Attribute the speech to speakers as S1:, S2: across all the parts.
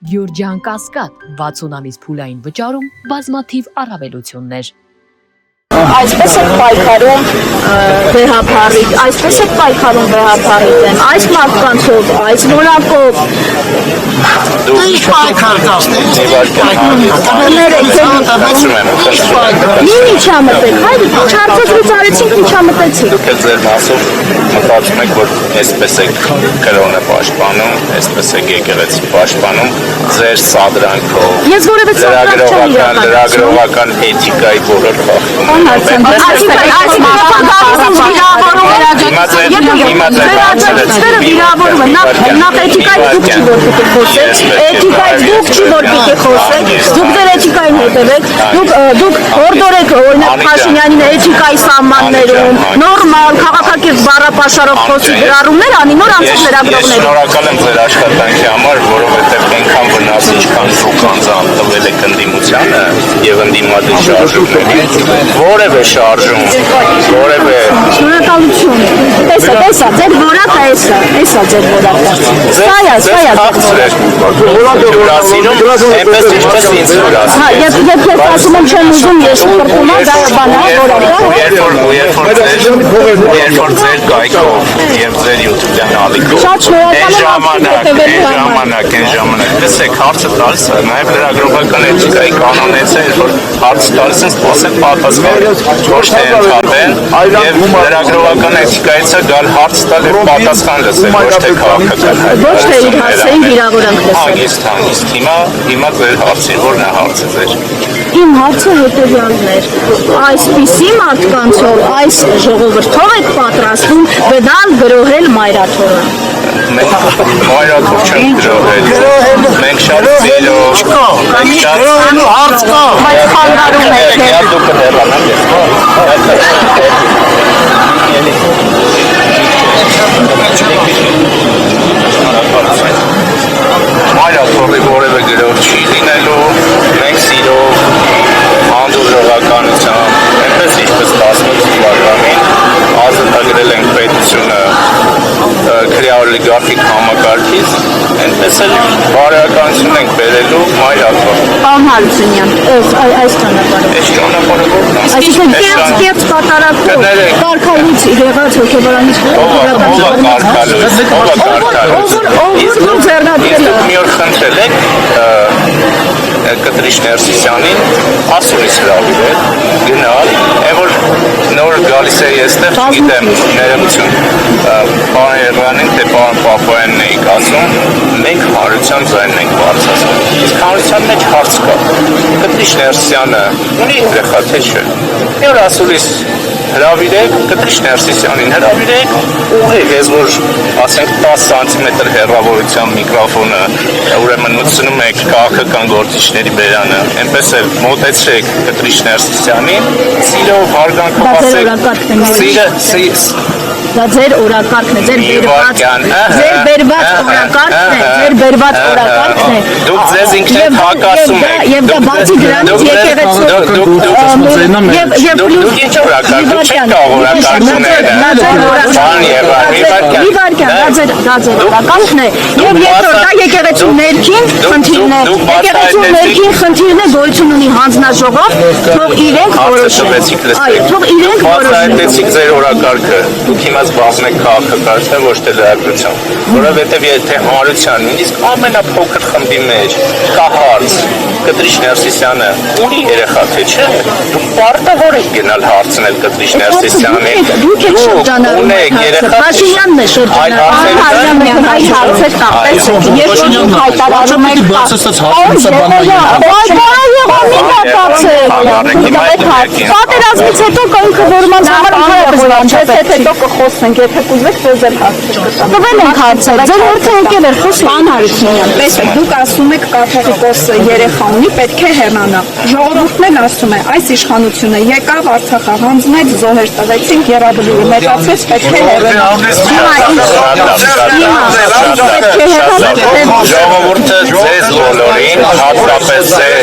S1: Գյորջյան Կասկադ 60 ամիս փուլային վճարում բազմաթիվ առավելություններ։
S2: Այսպես է պայքարում վեհապարիտ, այսպես է պայքարում վեհապարիտեն, այս մարդկանցով, այս որակով։
S3: Դու ինչ պայքար կասնես։
S2: Ինչ չամտեք, հայր չարծոց արեցինք, ինչ չամտեցիք։
S3: Դուք էլ ձեր մասով մտածում եք, որ այսպես եք կրոնը պաշտպանում, այսպես եք եկեղեցի պաշտպանում, ձեր սադրանքով,
S2: Ես որևէ սադրանք չեմ իրականացնում։
S3: լրագրողական էթիկայի բոլոր խախտումներով։
S2: Նախ էթիկայից դուք չի որ պիտի խոսեք, էթիկայից դուք չի որ պիտի խոսեք, դուք ձեր էթիկային հետևեք, դուք հորդորեք օրինակ Փաշինյանին էթիկայի սահմաններում, նորմալ, քաղաքակիրթ բառապաշարով խոսի գրառումներ անի, նոր անցած լրագրողներ։
S3: Շնորհակալ եմ ձեր աշխատանքի համար, որովհետև այնքան վնաս ինչքան դուք անձամբ տվել եք ընդդիմությանը եւ ընդդիմադիր շարժումներին, որևէ շարժում, որևէ
S2: Շնորհակալություն։ Տեսա, ձեր որակը էսա ձեր որակը։ Սա է։
S3: Այնպես ինչպես ինձ հյուրասիրեց։
S2: Հա, եւ ես ասում եմ չեմ ուզում ես շփոթում դա բանա
S3: Երբ որ ձեր կայքով եւ ձեր YouTube-յան ալիքով
S2: Շատ շնորհակալ եմ
S3: այն ժամանակ տեսեք հարցը տալիս է նաեւ լրագրողական էթիկայի կանոնից է որ հարց տալիս են խոսել պատասխան ոչ թե ընդհանրեն եւ լրագրողական էթիկայից է գալ հարց տալ եւ պատասխան լսել ոչ թե քաղաքական
S2: ոչ թե իր հարցերին վիրավորանք լսել
S3: հանգիստ հիմա ձեր հարցին որն է հարցը ձեր
S2: Իմ հարցը հետևյալն էր այսպիսի մարդկանցով այս ժողովրդով եք պատրաստվում գնալ գրոհել մայրաթորը
S3: Մայրաթոր չենք գրոհել մենք շատ սիրով մենք շատ
S2: հարց կա բայց խանգարում եք
S3: դուք կհեռանաք Մայրաթորի որևէ գրող չի լինելու մենք սիրով հանդուրժողականությամբ այնպես ինչպես 18 թվականին ազատագրել ենք պետությունը քրեաօլիգարխիկ համակարգից այնպես էլ բարոյականություն ենք բերելու մայրաթոր
S2: Պարոն Հարությունյան այս ճանապարհով Այսինքն կերտ կատարակով կարգալույց եղած հոգեբարանից ով ձեռնադրել
S3: մի օր խնդրել եք Կտրիշ Ներսիսյանին ասուրից հրավիրել գնալ այն որ նոր գալիս է այստեղ գիտեմ ներողություն պարոն Երևանին թե պարոն Պապոյանն էիք ասում մենք հանրության ձայնն ենք բարձրացնում իսկ հանրության մեջ հարց կա Կտրիշ Ներսիսյանը ունի երեխա թե չէ մի օր ասուրից հրավիրեք Կտրիշ Ներսիսյանին հրավիրեք ուղիղ ես որ ասենք 10 սանտիմետր հեռավորության միկրոֆոնը ուրեմն մտցնում եք քաղաքական գործիչների բերանը այնպես էլ մոտեցրեք Կտրիշ Ներսիսյանին սիրով հարգանքով ասեք
S2: Դա ձեր օրակարգն է, ձեր բերված օրակարգն է,
S3: դուք ձեզ ինքներդ հակասում եք,
S2: և դա բացի դրանից
S3: դուք ինչ օրակարգ, դուք չեք կաղ օրակարգուները,
S2: մի վարկյան, դա ձեր օրակարգն է, և երկրորդ դա եկեղեցու ներքին խնդիրն է, եկեղեցու ներքին խնդիրն է գոյություն ունի հանձնաժողով, թող իրենք որոշեն,
S3: զբաղվում եք քաղաքականությամբ ոչ թե լրագրությամբ, որովհետև եթե հանրության նույնիսկ ամենափոքր խմբի մեջ կա հարց Կտրիշ Ներսիսյանը ունի երեխա թե չէ, դուք պարտավոր եք գնալ հարցնել Կտրիշ Ներսիսյանին,
S2: դուք եք շրջանառում
S3: ունեք երեխա
S2: Փաշինյանն է շրջանառում այդ հարցեր տապես երկրորդ հայտարարում եք պատերազմից հետո կոնկուրսման համար հարցեր հետո կխոսենք եթե կուզեք ձեր հարցերը տվել ենք հարցերը ձեր որդին եկել էր խոսում Պարոն Հարությունյան տեսեք դուք ասում եք կաթողիկոս երեխա
S4: ունի, պետք է հեռանա։ Ժողովուրդն էլ ասում է, այս իշխանությունը եկավ Արցախը հանձնեց, զոհեր տվեցին, Եղաբլուի մեծացվեց, պետք է հեռանա։
S3: Ժողովուրդը ձեզ բոլորին, հատկապես ձեր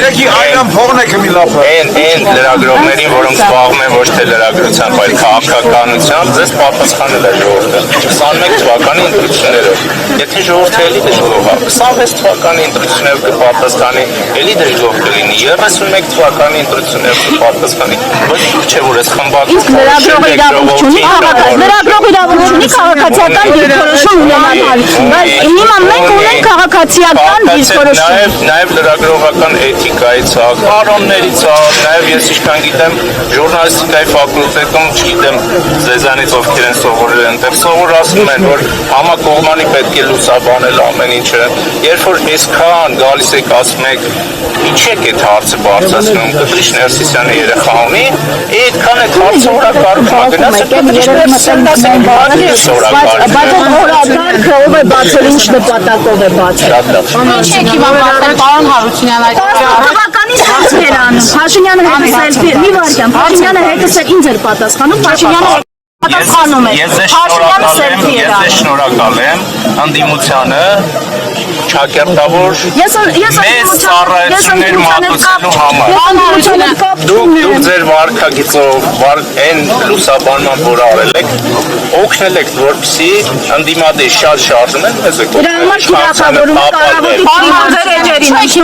S3: այն լրագրողներին, որոնք զբաղվում են ոչ թե լրագրությամբ, այլ քաղաքականությամբ, ձեզ պատասխանել է ժողովուրդը 21 թվականի ընտրություններով։ Եթե ժողովուրդը էլի դժգոհ է, 26 թվականի ընտրություններով կպատասխանի, էլի դժգոհ կլինի, 31 թվականի ընտրություններով կպատասխանի, ոչ չէ որ այս խմբակը
S2: լրագրողը իրավունք չունի, լրագրողը իրավունք չունի քաղաքացիական դիրքորոշում ունենալ, բայց հիմա մենք ունենք քաղաքացիական դիրքորոշում։
S3: Նաև լրագրողական էթիկայից, կանոններից, նաև ես ինչքան գիտեմ, ժուրնալիստիկայի ֆակուլտետում, չգիտեմ, ձեզանից ովքեր են սովորել այնտեղ, սովոր ասում են, որ համակողմանի պետք է լուսաբանել ամեն ինչը, երբ որ այսքան գալիս եք ասում եք, ինչ եք այդ հարցը բարձրացնում, Կտրիշ Ներսիսյանը երեխա ունի, այդքան այդ հարցը օրակարգում է, գնացեք Կտրիշ Ներսիսյանն ասեք, բարի է սորակարգում։
S2: Բայց օրակարգը ով է բացել, ինչ նպատակով է բացել։
S5: Ինչ եք իմանալ, պարոն Հարությունյան, այդ
S2: Քաղաքականին հարց էր անում, Փաշինյանը հետս էլ, մի վարքյան, Փաշինյանը հետս էլ ինձ էր պատասխանում, Փաշինյանը պատասխանում էր, Փաշինյանը սելֆի էր անում։
S3: Ես շնորհակալ եմ ընդդիմությանը ճակերտավոր մեծ ծառայություններ մատուցելու համար։ Դուք ձեր վարքագիծով, այն լուսաբանման, որ արել եք, օգնել եք, որպեսզի ընդդիմադիր շատ շարժումներ մեզ եք
S2: Դրա համար թիրախավորում կառավարի
S5: Ձեր էջերին, ինչի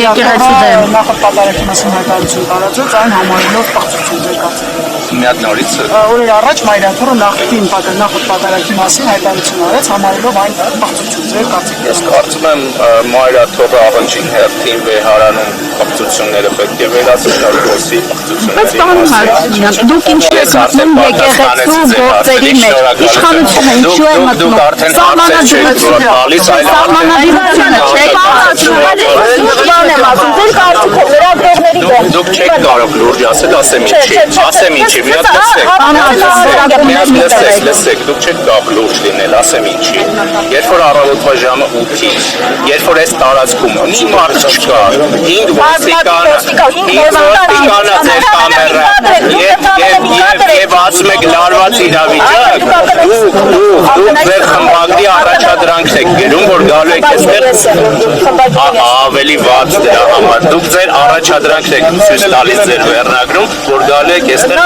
S2: եկեղեցի դեմ։
S6: Նախորդ պատարագի մասին հայտարարություն տարածեց, այն համարելով պղծություն ձեր կարծիքով։
S3: մի հատ նորից
S6: Օրեր առաջ Մայրաթորը նախորդ պատարագի մասին հայտարարություն արեց, համարելով այն պղծություն ձեր կարծիքով։
S3: Ես կարծում եմ Մայրաթորը առաջին հերթին վեհարանում պղծությունները պետք է վերացնի
S2: Բայց պարոն Հարությունյան, դուք ինչու եք մտնում եկեղեցու գործերի մեջ, իշխանությունը ինչու է մտնում,
S3: Դուք չեք կարող լուրջ ասել, ասեմ ինչի, մի հատ լսեք, դուք չեք կարող լուրջ լինել, ասեմ ինչի, երբ որ առավոտվա ժամը 8-ից, երբ որ այս տարածքում մի մարդ չկա, 5 ոստիկանը ձեր կամերա եւ ասում եք լարված իրավիճակ, դուք ձեր խմբակի առաջադրանքն եք գրում, որ գալու եք այստեղ ավելի վատ դրա համար, դուք ձեր առաջադրանքն եք ցույց տալիս ձեր վերնագրում, որ գալու եք այստեղ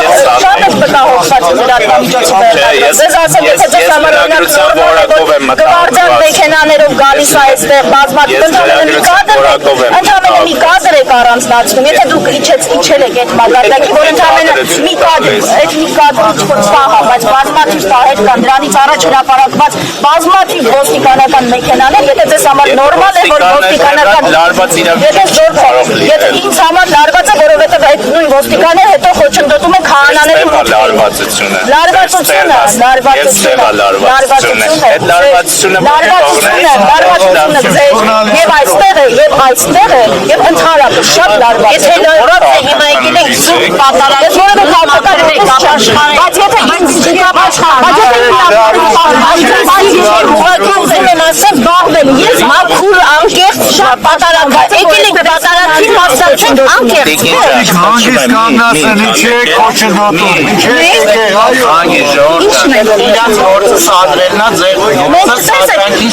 S3: եւ լրագրության որակով եմ մտածում
S2: մեքենաներով գալիս է այստեղ բազմաթիվ ընդհանրապես մի կադր եք առանձնացնում, եթե դուք իջել եք այդ մակարդակի, որ ընդհանրապես մի կադրը սահա, բայց բազմաթիվ սահեր կան, դրանից առաջ հրապարակված բազմաթիվ ոստիկանական մեքենաներ, եթե ձեզ համար նորմալ է, որ ոստիկանական եթե ինձ համար լարված է, որովհետև այդ նույն ոստիկանները հետո խոչընդոտում են քահանաների եւ այստեղ է, եւ ընդհանրապես շատ լարված է։ Եթե լարված է, հիմա եկել եք զուտ պատարակ, ես որևէ քաղաքական եք ապաշխարել, բայց եթե ինձ չեք ապաշխարել, ես մաքուր անկեղծ շատ պատարակ, եկել եք պատարակի մասնակցել անկեղծ։
S7: Հանգիստ կանգնացն, ինչ եք խոչընդոտում, ինչ եք
S3: Հանգիստ ժողովուրդ իրանց գործը սադրելն է ձեր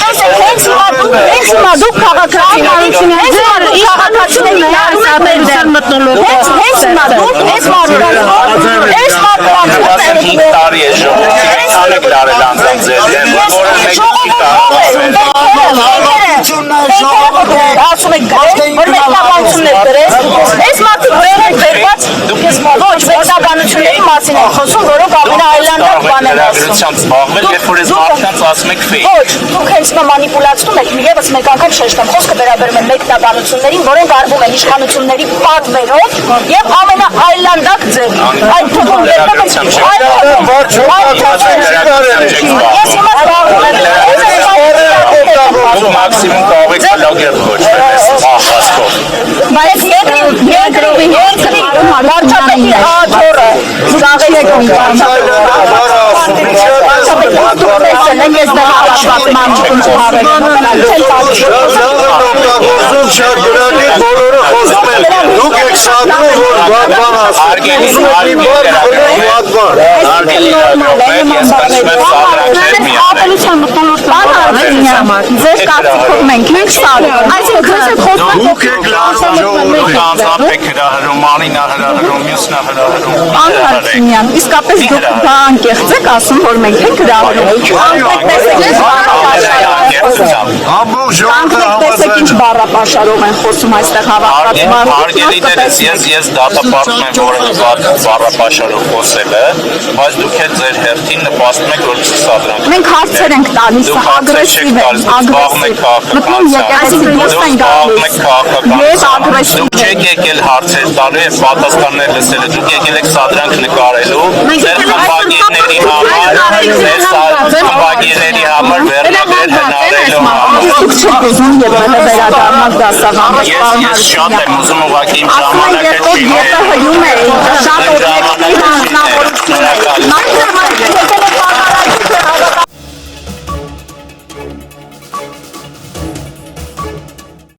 S2: Հենց հիմա դուք քաղաքացիություն եք,
S3: տարի է ժողովուրդ, անեք լարել անձամբ ձեր դեմ, որը մեկ չի
S2: ասում եք գրել, որ մեկնաբանություններ գրես, այս մարդիկ վեր են վերված, ոչ, վերջականությունների մասին են խոսում, որոնք ամենաայլանդակ բան են ասում։
S3: զբաղվել, երբ որ ես մարդկանց ասում եք ֆեյք։
S2: Ոչ, դուք հենց հիմա մանիպուլացնում եք, ևս մեկ անգամ շեշտեմ, խոսքը վերաբերում է մեկնաբանություններին, որոնք արվում են իշխանությունների պատվերով եւ ամենաայլանդակ ձև։ Այդ թվում երբեմն ես հիմա զբաղվում եմ
S3: Մաքսիմում կարող եք լոգեր ոչ ահասկով։
S2: Բայց երկրի վարչապետի աթոռը զաղել եք
S7: Շատ գրանի Սադրում որ բան ասում։
S3: Արգելի ես կսում եմ սադրանքներ միանել։
S2: Ձեր կարծիքով մենք ինչ սարում։ Այսինքն
S7: Դուք եք լավ ժողովուրդ։
S3: Անձամբ եք հրահրում, Անին հրահրում, մյուսն հրահրում։
S2: Պարոն Հարությունյան, իսկապես դուք դա անկեղծ եք ասում, որ մենք ենք հրավիրում։
S7: Ամբողջ ժողովուրդը
S2: Տեսեք ինչ բառապաշարով են խոսում այստեղ հավաքված
S3: Արգելի դերես, ես դատապարտում եմ որևէ բառապաշարով խոսելը, բայց դուք էլ ձեր հերթին նպաստում եք, որպեսզի սադրանք։
S2: Մենք հարցեր ենք տալիս, ագրեսիվ են, ագրեսիվ։ Մտնում եկեղեցի դուրս են գալիս։ Ես ագրեսիվ
S3: Դուք չեք եկել հարցեր տալու եւ պատասխաններ լսելու, դուք եկել եք սադրանք նկարելու, ձեր խմբագիրների համար, վերնագրեր հնարելու համար։
S2: Դուք չեք ուզում երբևէ վերադառնալ դասավանդը։
S3: Ես շատ եմ ուզում ուղղակի իմ ժամանակը չի
S2: Եթե հյում է